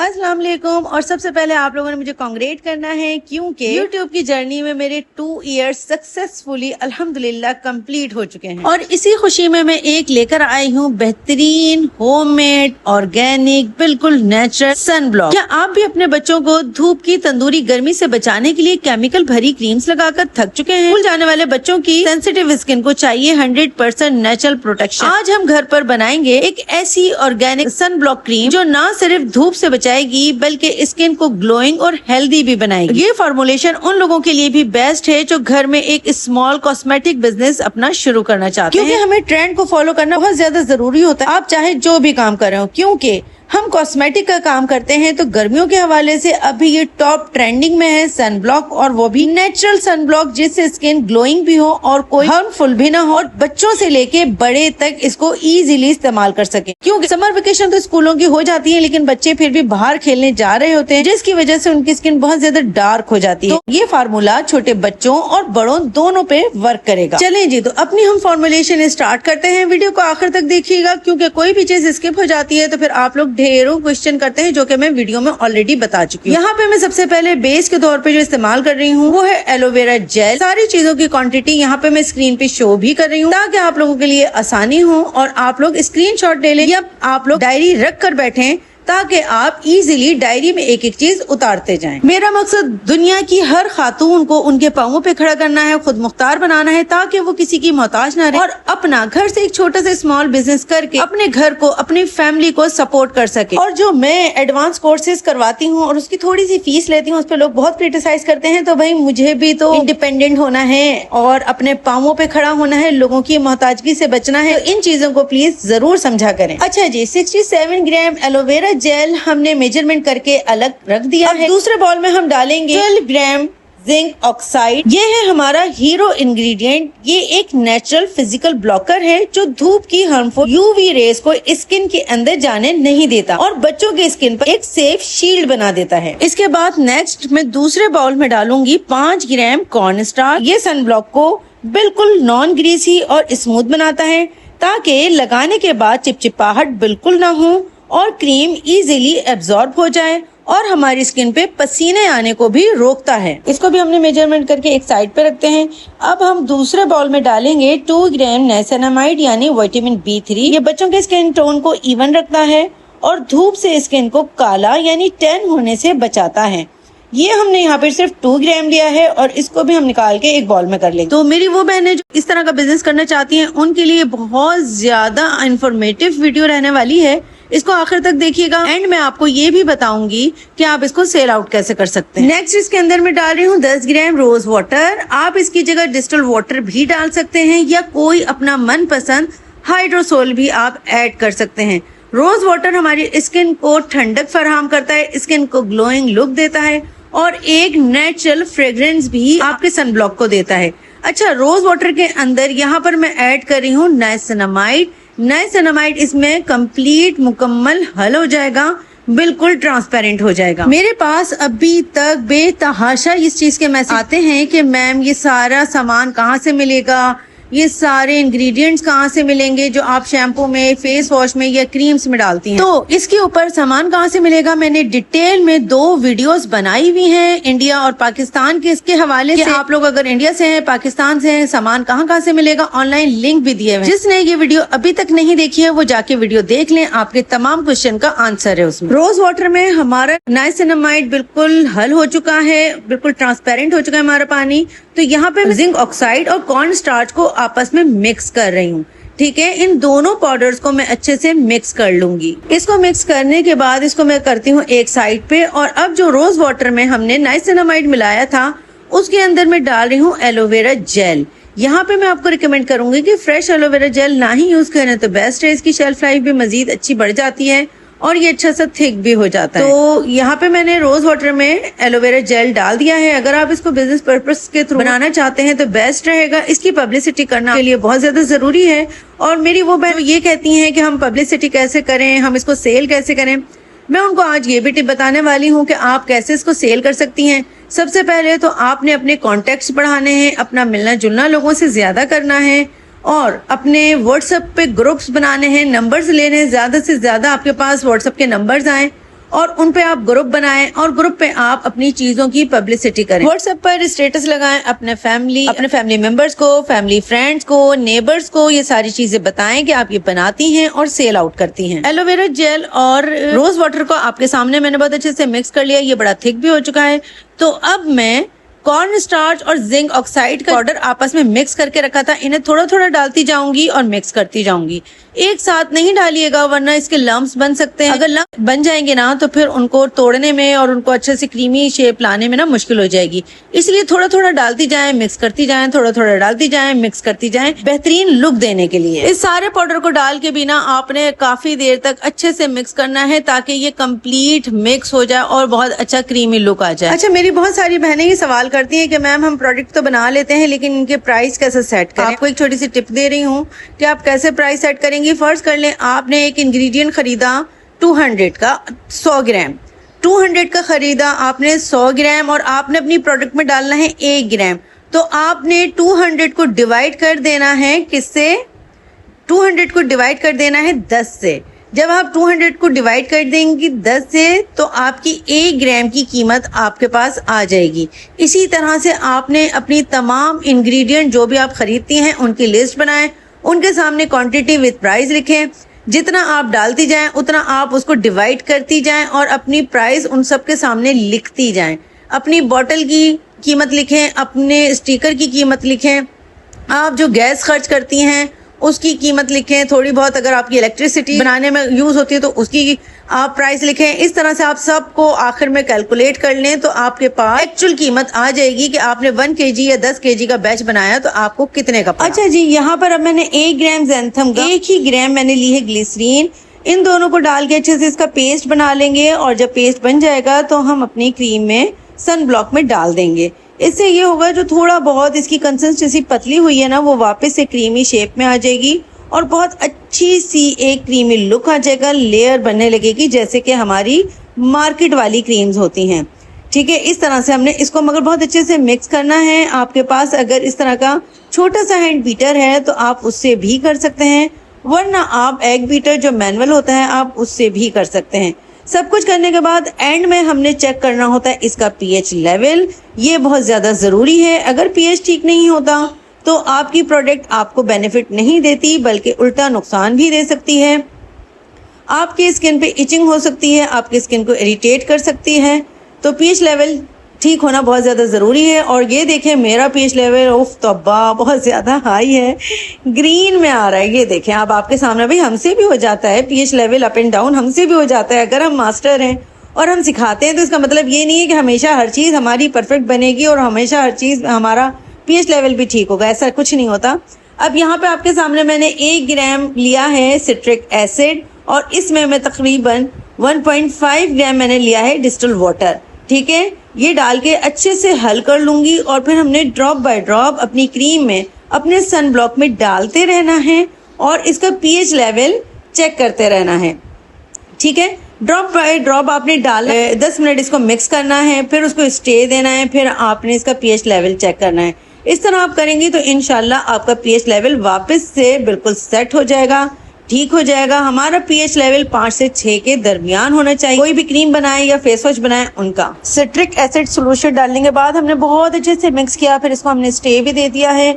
अस्सलाम वालेकुम। और सबसे पहले आप लोगों ने मुझे कांग्रेट करना है क्योंकि YouTube की जर्नी में मेरे 2 इयर्स सक्सेसफुली अल्हम्दुलिल्लाह कंप्लीट हो चुके हैं और इसी खुशी में मैं एक लेकर आई हूँ बेहतरीन होममेड ऑर्गेनिक बिल्कुल नेचुरल सन ब्लॉक। क्या आप भी अपने बच्चों को धूप की तंदूरी गर्मी से बचाने के लिए केमिकल भरी क्रीम्स लगाकर थक चुके हैं? स्कूल जाने वाले बच्चों की सेंसिटिव स्किन को चाहिए 100% नेचुरल प्रोटेक्शन। आज हम घर पर बनाएंगे एक ऐसी ऑर्गेनिक सन ब्लॉक क्रीम जो न सिर्फ धूप से बचाएगी बल्कि स्किन को ग्लोइंग और हेल्दी भी बनाएगी। ये फॉर्मुलेशन उन लोगों के लिए भी बेस्ट है जो घर में एक स्मॉल कॉस्मेटिक बिजनेस अपना शुरू करना चाहते हैं, क्योंकि हमें ट्रेंड को फॉलो करना बहुत ज्यादा जरूरी होता है। आप चाहे जो भी काम कर रहे हो, क्योंकि हम कॉस्मेटिक का काम करते हैं तो गर्मियों के हवाले से अभी ये टॉप ट्रेंडिंग में है सन ब्लॉक, और वो भी नेचुरल सन ब्लॉक जिससे स्किन ग्लोइंग भी हो और कोई हार्मफुल भी ना हो और बच्चों से लेके बड़े तक इसको इजीली इस्तेमाल कर सके। क्योंकि समर वेकेशन तो स्कूलों की हो जाती है लेकिन बच्चे फिर भी बाहर खेलने जा रहे होते हैं जिसकी वजह से उनकी स्किन बहुत ज्यादा डार्क हो जाती है। तो ये फार्मूला छोटे बच्चों और बड़ों दोनों पे वर्क करेगा। चलें जी, तो अपनी हम फॉर्मुलेशन स्टार्ट करते हैं। वीडियो को आखिर तक देखिएगा क्योंकि कोई भी चीज स्किप हो जाती है तो फिर आप लोग ढेरों क्वेश्चन करते हैं जो कि मैं वीडियो में ऑलरेडी बता चुकी हूँ। यहाँ पे मैं सबसे पहले बेस के तौर पे जो इस्तेमाल कर रही हूँ वो है एलोवेरा जेल। सारी चीजों की क्वांटिटी यहाँ पे मैं स्क्रीन पे शो भी कर रही हूँ ताकि आप लोगों के लिए आसानी हो और आप लोग स्क्रीनशॉट ले लें या आप लोग डायरी रख कर बैठें ताकि आप इजीली डायरी में एक एक चीज उतारते जाएं। मेरा मकसद दुनिया की हर खातून को उनके पांवों पे खड़ा करना है, खुद मुख्तार बनाना है ताकि वो किसी की मोहताज ना रहे और अपना घर से एक छोटा सा स्मॉल बिजनेस करके अपने घर को अपनी फैमिली को सपोर्ट कर सके। और जो मैं एडवांस कोर्सेज करवाती हूँ और उसकी थोड़ी सी फीस लेती हूँ, उस पर लोग बहुत क्रिटिसाइज करते हैं, तो भाई मुझे भी तो इंडिपेंडेंट होना है और अपने पांवों पे खड़ा होना है, लोगों की मोहताजगी से बचना है। तो इन चीजों को प्लीज जरूर समझा करें। अच्छा जी, 67 ग्राम एलोवेरा जेल हमने मेजरमेंट करके अलग रख दिया है। दूसरे बॉल में हम डालेंगे 12 ग्राम जिंक ऑक्साइड। ये है हमारा हीरो इंग्रेडिएंट। ये एक नेचुरल फिजिकल ब्लॉकर है जो धूप की हार्मफुल यूवी रेज को स्किन के अंदर जाने नहीं देता और बच्चों की स्किन पर एक सेफ शील्ड बना देता है। इसके बाद नेक्स्ट मैं दूसरे बाउल में डालूंगी 5 ग्राम कॉर्न स्टार्च। ये सन ब्लॉक को बिल्कुल नॉन ग्रीसी और स्मूथ बनाता है ताकि लगाने के बाद चिपचिपाहट बिल्कुल ना हो और क्रीम इजीली एब्जॉर्ब हो जाए और हमारी स्किन पे पसीने आने को भी रोकता है। इसको भी हमने मेजरमेंट करके एक साइड पे रखते हैं। अब हम दूसरे बाउल में डालेंगे 2 ग्राम नाइसिनामाइड यानी विटामिन B3। ये बच्चों के स्किन टोन को इवन रखता है और धूप से स्किन को काला यानी टैन होने से बचाता है। ये हमने यहाँ पे सिर्फ 2 ग्राम लिया है और इसको भी हम निकाल के एक बॉल में कर लेंगे। तो मेरी वो बहनें जो इस तरह का बिजनेस करना चाहती हैं उनके लिए बहुत ज्यादा इंफॉर्मेटिव वीडियो रहने वाली है। इसको आखिर तक देखिएगा एंड मैं आपको ये भी बताऊंगी कि आप इसको सेल आउट कैसे कर सकते हैं। नेक्स्ट इसके अंदर मैं डाल रही हूँ 10 ग्राम रोज वाटर। आप इसकी जगह डिस्टिल वाटर भी डाल सकते हैं या कोई अपना मनपसंद हाइड्रोसोल भी आप ऐड कर सकते हैं। रोज वाटर हमारी स्किन को ठंडक फराहम करता है, स्किन को ग्लोइंग लुक देता है और एक नेचुरल फ्रेग्रेंस भी आपके सन ब्लॉक को देता है। अच्छा, रोज वाटर के अंदर यहाँ पर मैं ऐड कर रही हूँ नाइसिनामाइड। नाइसिनामाइड इसमें कंप्लीट मुकम्मल हल हो जाएगा, बिल्कुल ट्रांसपेरेंट हो जाएगा। मेरे पास अभी तक बेतहाशा इस चीज के मैसेज आते हैं कि मैम ये सारा सामान कहाँ से मिलेगा, ये सारे इंग्रेडिएंट्स कहाँ से मिलेंगे जो आप शैम्पू में, फेस वॉश में या क्रीम्स में डालती हैं। तो इसके ऊपर सामान कहाँ से मिलेगा मैंने डिटेल में 2 वीडियोस बनाई हुई हैं इंडिया और पाकिस्तान के इसके हवाले से। आप लोग अगर इंडिया से हैं, पाकिस्तान से हैं, सामान कहाँ से मिलेगा ऑनलाइन लिंक भी दिए हुए हैं। जिसने ये वीडियो अभी तक नहीं देखी है वो जाके वीडियो देख लें, आपके तमाम क्वेश्चन का आंसर है उसमें। रोज वाटर में हमारा नाइसिनामाइड बिल्कुल हल हो चुका है, बिल्कुल ट्रांसपेरेंट हो चुका है हमारा पानी। तो यहाँ पे जिंक ऑक्साइड और कॉर्न स्टार्च को आपस में मिक्स कर रही हूँ। ठीक है, इन दोनों पाउडर्स को मैं अच्छे से मिक्स कर लूंगी। इसको मिक्स करने के बाद इसको मैं करती हूँ एक साइड पे। और अब जो रोज वाटर में हमने नाइसिनामाइड मिलाया था उसके अंदर मैं डाल रही हूँ एलोवेरा जेल। यहाँ पे मैं आपको रिकमेंड करूंगी कि फ्रेश एलोवेरा जेल ना ही यूज करें तो बेस्ट है, इसकी शेल्फ लाइफ भी मजीद अच्छी बढ़ जाती है और ये अच्छा सा थिक भी हो जाता है। तो यहाँ पे मैंने रोज वाटर में एलोवेरा जेल डाल दिया है। अगर आप इसको बिजनेस पर्पस के थ्रू बनाना चाहते हैं तो बेस्ट रहेगा। इसकी पब्लिसिटी करना के लिए बहुत ज्यादा जरूरी है। और मेरी वो बहन ये कहती हैं कि हम पब्लिसिटी कैसे करें, हम इसको सेल कैसे करें, मैं उनको आज ये भी टिप बताने वाली हूँ कि आप कैसे इसको सेल कर सकती हैं। सबसे पहले तो आपने अपने कॉन्टेक्ट्स बढ़ाने हैं, अपना मिलना जुलना लोगों से ज्यादा करना है और अपने व्हाट्सएप पे ग्रुप्स बनाने हैं, नंबर्स लेने हैं, ज्यादा से ज्यादा आपके पास व्हाट्सएप के नंबर्स आए और उन पे आप ग्रुप बनाएं और ग्रुप पे आप अपनी चीजों की पब्लिसिटी करें। व्हाट्सएप पर स्टेटस लगाएं, अपने फैमिली मेंबर्स को, फैमिली फ्रेंड्स को, नेबर्स को ये सारी चीजें बताएं कि आप ये बनाती हैं और सेल आउट करती हैं। एलोवेरा जेल और रोज वाटर को आपके सामने मैंने बहुत अच्छे से मिक्स कर लिया, ये बड़ा थिक भी हो चुका है। तो अब मैं कॉर्न स्टार्च और जिंक ऑक्साइड का पाउडर आपस में मिक्स करके रखा था, इन्हें थोड़ा थोड़ा डालती जाऊंगी और मिक्स करती जाऊंगी। एक साथ नहीं डालिएगा वरना इसके लम्प्स बन सकते हैं। अगर लम्प बन जाएंगे ना तो फिर उनको तोड़ने में और उनको अच्छे से क्रीमी शेप लाने में ना मुश्किल हो जाएगी। इसलिए थोड़ा थोड़ा डालती जाएं, मिक्स करती जाएं, थोड़ा थोड़ा डालती जाएं, मिक्स करती जाएं, बेहतरीन लुक देने के लिए। इस सारे पाउडर को डाल के भी ना आपने काफी देर तक अच्छे से मिक्स करना है ताकि ये कंप्लीट मिक्स हो जाए और बहुत अच्छा क्रीमी लुक आ जाए। अच्छा, मेरी बहुत सारी बहनें ये सवाल करती हैं कि मैम हम प्रोडक्ट तो बना लेते हैं लेकिन इनके प्राइस कैसे सेट करें। आपको एक छोटी सी टिप दे रही हूँ कि आप कैसे प्राइस सेट करेंगी। फर्ज कर लें आपने एक इंग्रेडिएंट खरीदा 200 का 100 ग्राम, 200 का खरीदा आपने 100 ग्राम और आपने अपनी प्रोडक्ट में डालना है 1 ग्राम। तो आपने 200 को डिवाइड कर देना है किससे? 200 को डिवाइड कर देना है 10 से। जब आप 200 को डिवाइड कर देंगी 10 से तो आपकी 1 ग्राम की कीमत आपके पास आ जाएगी। इसी तरह से आपने अपनी तमाम इंग्रेडिएंट जो भी आप खरीदती हैं उनकी लिस्ट बनाएं, उनके सामने क्वांटिटी विद प्राइस लिखें। जितना आप डालती जाएं उतना आप उसको डिवाइड करती जाएं और अपनी प्राइस उन सब के सामने लिखती जाएं। अपनी बोतल की कीमत लिखें, अपने स्टिकर की कीमत लिखें, आप जो गैस खर्च करती हैं उसकी कीमत लिखें, थोड़ी बहुत अगर आपकी इलेक्ट्रिसिटी बनाने में यूज होती है तो उसकी आप प्राइस लिखें। इस तरह से आप सबको आखिर में कैलकुलेट कर लें तो आपके पास एक्चुअल कीमत आ जाएगी कि आपने 1 kg या 10 kg का बैच बनाया तो आपको कितने का पड़ा। अच्छा जी, यहाँ पर अब मैंने 1 ग्राम ज़ैंथम का, 1 ही ग्राम मैंने ली है ग्लिसरीन। इन दोनों को डाल के अच्छे से इसका पेस्ट बना लेंगे और जब पेस्ट बन जाएगा तो हम अपनी क्रीम में सन ब्लॉक में डाल देंगे। इससे ये होगा जो थोड़ा बहुत इसकी कंसिस्टेंसी पतली हुई है ना वो वापस से क्रीमी शेप में आ जाएगी और बहुत अच्छी सी एक क्रीमी लुक आ जाएगा, लेयर बनने लगेगी जैसे कि हमारी मार्केट वाली क्रीम्स होती हैं। ठीक है, इस तरह से हमने इसको मगर बहुत अच्छे से मिक्स करना है। आपके पास अगर इस तरह का छोटा सा हैंड बीटर है तो आप उससे भी कर सकते हैं, वरना आप एग बीटर जो मैनुअल होता है आप उससे भी कर सकते हैं। सब कुछ करने के बाद एंड में हमने चेक करना होता है इसका पीएच लेवल। ये बहुत ज़्यादा ज़रूरी है। अगर पीएच ठीक नहीं होता तो आपकी प्रोडक्ट आपको बेनिफिट नहीं देती बल्कि उल्टा नुकसान भी दे सकती है। आपकी स्किन पे इचिंग हो सकती है, आपकी स्किन को इरिटेट कर सकती है। तो पीएच लेवल ठीक होना बहुत ज़्यादा ज़रूरी है। और ये देखें मेरा पीएच लेवल उफ तब्बा बहुत ज़्यादा हाई है, ग्रीन में आ रहा है। ये देखें अब आपके सामने, भाई हमसे भी हो जाता है pH level up and down, हमसे भी हो जाता है। अगर हम मास्टर हैं और हम सिखाते हैं तो इसका मतलब ये नहीं है कि हमेशा हर चीज़ हमारी परफेक्ट बनेगी और हमेशा हर चीज़ हमारा पीएच लेवल भी ठीक होगा, ऐसा कुछ नहीं होता। अब यहाँ पे आपके सामने मैंने 1 ग्राम लिया है सिट्रिक एसिड और इसमें मैं तकरीबन 1.5 ग्राम मैंने लिया है डिस्टिल वाटर। ठीक है, ये डाल के अच्छे से हल कर लूँगी और फिर हमने ड्रॉप बाय ड्रॉप अपनी क्रीम में अपने सन ब्लॉक में डालते रहना है और इसका पीएच लेवल चेक करते रहना है। ठीक है, ड्रॉप बाय ड्रॉप आपने डाला, 10 मिनट इसको मिक्स करना है, फिर उसको स्टे देना है, फिर आपने इसका पीएच लेवल चेक करना है। इस तरह आप करेंगी तो इंशाल्लाह आपका पीएच लेवल वापस से बिल्कुल सेट हो जाएगा, ठीक हो जाएगा। हमारा पीएच लेवल 5 से 6 के दरमियान होना चाहिए। कोई भी क्रीम बनाए या फेस वॉश बनाए उनका। सिट्रिक एसिड सोल्यूशन डालने के बाद हमने बहुत अच्छे से मिक्स किया, फिर इसको हमने स्टे भी दे दिया है।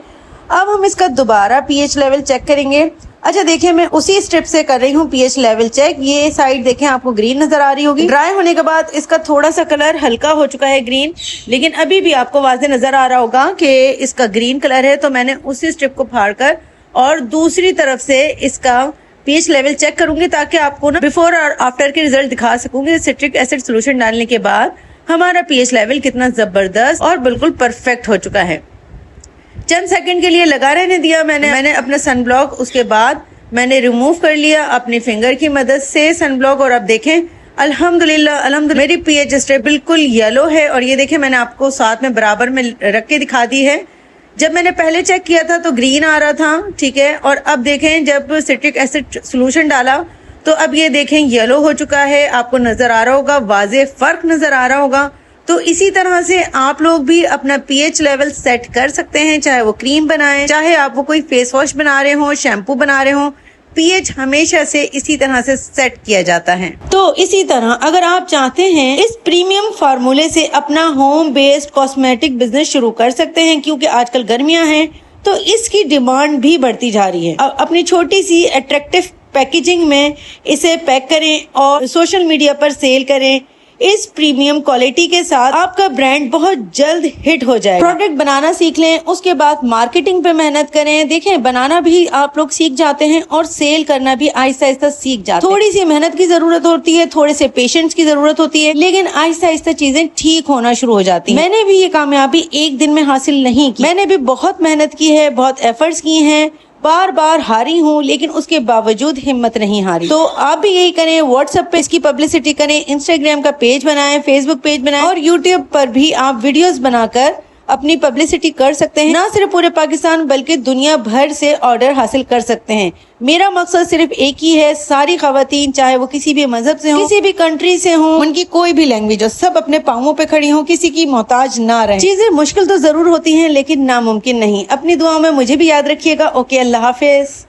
अब हम इसका दोबारा पीएच लेवल चेक करेंगे। अच्छा देखिए, मैं उसी स्टेप से कर रही हूँ पीएच लेवल चेक। ये साइड देखें आपको ग्रीन नजर आ रही होगी। ड्राई होने के बाद इसका थोड़ा सा कलर हल्का हो चुका है ग्रीन, लेकिन अभी भी आपको वाज़े नजर आ रहा होगा कि इसका ग्रीन कलर है। तो मैंने उसी स्टेप को फाड़ कर और दूसरी तरफ से इसका पीएच लेवल चेक करूंगी ताकि आपको ना बिफोर और आफ्टर के रिजल्ट दिखा सकूंगी। सिट्रिक एसिड सोल्यूशन डालने के बाद हमारा पीएच लेवल कितना जबरदस्त और बिल्कुल परफेक्ट हो चुका है। चंद सेकंड के लिए लगा रहने दिया मैंने अपना सन ब्लॉक, उसके बाद मैंने रिमूव कर लिया अपनी फिंगर की मदद से सन ब्लॉक। और अब देखें अल्हम्दुलिल्लाह मेरी पीएच स्ट्रिप बिल्कुल येलो है। और ये देखें मैंने आपको साथ में बराबर में रख के दिखा दी है। जब मैंने पहले चेक किया था तो ग्रीन आ रहा था, ठीक है, और अब देखें जब सिट्रिक एसिड सोल्यूशन डाला तो अब ये देखें येलो हो चुका है। आपको नजर आ रहा होगा, वाज़े फर्क नजर आ रहा होगा। तो इसी तरह से आप लोग भी अपना पीएच लेवल सेट कर सकते हैं, चाहे वो क्रीम बनाएं, चाहे आप वो कोई फेस वॉश बना रहे हो, शैम्पू बना रहे हो। pH हमेशा से इसी तरह से सेट किया जाता है। तो इसी तरह अगर आप चाहते हैं इस प्रीमियम फार्मूले से अपना होम बेस्ड कॉस्मेटिक बिजनेस शुरू कर सकते हैं, क्योंकि आजकल गर्मियां हैं तो इसकी डिमांड भी बढ़ती जा रही है। अब अपनी छोटी सी अट्रैक्टिव पैकेजिंग में इसे पैक करें और सोशल मीडिया पर सेल करें। इस प्रीमियम क्वालिटी के साथ आपका ब्रांड बहुत जल्द हिट हो जाएगा। प्रोडक्ट बनाना सीख लें, उसके बाद मार्केटिंग पे मेहनत करें। देखें, बनाना भी आप लोग सीख जाते हैं और सेल करना भी आहिस्ता आहिस्ता सीख जाते हैं। थोड़ी सी मेहनत की जरूरत होती है, थोड़े से पेशेंस की जरूरत होती है, लेकिन आहिस्ता आहिस्ता चीजें ठीक होना शुरू हो जाती हैं। मैंने भी ये कामयाबी एक दिन में हासिल नहीं की। मैंने भी बहुत मेहनत की है, बहुत एफर्ट्स की हैं, बार बार हारी हूँ, लेकिन उसके बावजूद हिम्मत नहीं हारी। तो आप भी यही करें, व्हाट्सएप पे इसकी पब्लिसिटी करें, इंस्टाग्राम का पेज बनाएं, फेसबुक पेज बनाएं और यूट्यूब पर भी आप वीडियोस बनाकर अपनी पब्लिसिटी कर सकते हैं। ना सिर्फ पूरे पाकिस्तान बल्कि दुनिया भर से ऑर्डर हासिल कर सकते हैं। मेरा मकसद सिर्फ एक ही है, सारी खवातीन चाहे वो किसी भी मजहब से हों, किसी भी कंट्री से हों, उनकी कोई भी लैंग्वेज हो, सब अपने पांवों पे खड़ी हों, किसी की मोहताज ना रहें। चीजें मुश्किल तो जरूर होती हैं लेकिन नामुमकिन नहीं। अपनी दुआओं में मुझे भी याद रखिएगा। ओके, अल्लाह हाफिज।